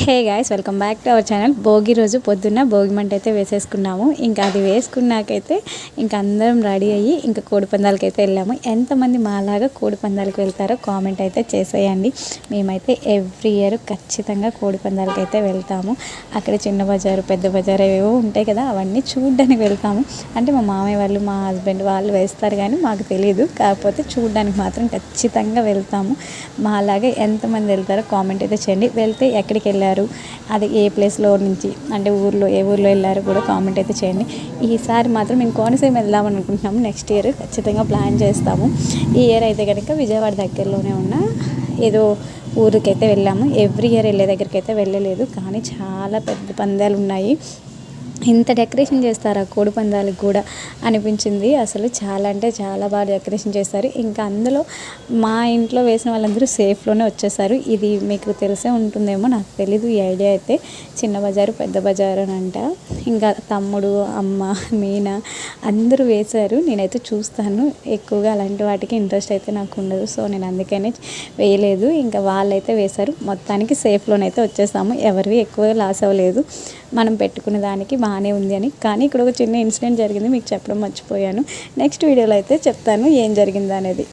Hey guys, welcome back to our channel. Bhogi రోజు పొద్దున్న భోగి మంట అయితే వేసేసుకున్నాము. ఇంకా అది వేసుకున్నాకైతే ఇంకా అందరం రెడీ అయ్యి ఇంకా కోడి పందాలకి అయితే వెళ్ళాము. ఎంతమంది మాలాగా కోడి పందాలకు వెళ్తారో కామెంట్ అయితే చేసేయండి. మేమైతే ఎవ్రీ ఇయర్ ఖచ్చితంగా కోడి పందాలకి అయితే వెళ్తాము. అక్కడ చిన్న బజారు, పెద్ద బజారు ఏవో ఉంటాయి కదా, అవన్నీ చూడడానికి వెళ్తాము. అంటే మా మామయ్య వాళ్ళు, మా హస్బెండ్ వాళ్ళు వేస్తారు కానీ మాకు తెలియదు. కాకపోతే చూడడానికి మాత్రం ఖచ్చితంగా వెళ్తాము. మాలాగా ఎంతమంది వెళ్తారో కామెంట్ అయితే చేయండి. వెళ్తే ఎక్కడికి వెళ్ళారు, అది ఏ ప్లేస్లో నుంచి, అంటే ఊర్లో ఏ ఊర్లో వెళ్ళారు కూడా కామెంట్ అయితే చేయండి. ఈసారి మాత్రం మేము కోనసీమ వెళ్దాం అనుకుంటున్నాము. నెక్స్ట్ ఇయర్ ఖచ్చితంగా ప్లాన్ చేస్తాము. ఈ ఇయర్ అయితే కనుక విజయవాడ దగ్గరలోనే ఉన్న ఏదో ఊరికైతే వెళ్ళాము. ఎవ్రీ ఇయర్ వెళ్ళే దగ్గరికి అయితే వెళ్ళలేదు, కానీ చాలా పెద్ద పందాలు ఉన్నాయి. ఇంత డెకరేషన్ చేస్తారు ఆ కోడి పందాలకు కూడా అనిపించింది. అసలు చాలా అంటే చాలా బాగా డెకరేషన్ చేస్తారు. ఇంకా అందులో మా ఇంట్లో వేసిన వాళ్ళందరూ సేఫ్లోనే వచ్చేసారు. ఇది మీకు తెలిసే ఉంటుందేమో, నాకు తెలీదు ఈ ఐడియా అయితే. చిన్న బజారు, పెద్ద బజారు అని అంట. ఇంకా తమ్ముడు, అమ్మ, మీనా అందరూ వేశారు. నేనైతే చూస్తాను, ఎక్కువగా అలాంటి వాటికి ఇంట్రెస్ట్ అయితే నాకు ఉండదు. సో నేను అందుకనే వేయలేదు. ఇంకా వాళ్ళైతే వేశారు. మొత్తానికి సేఫ్లోనైతే వచ్చేసాము. ఎవరివి ఎక్కువగా లాస్ అవ్వలేదు. మనం పెట్టుకునే దానికి బాగానే ఉంది అని. కానీ ఇక్కడ ఒక చిన్న ఇన్సిడెంట్ జరిగింది, మీకు చెప్పడం మర్చిపోయాను. నెక్స్ట్ వీడియోలో అయితే చెప్తాను ఏం జరిగింది అనేది.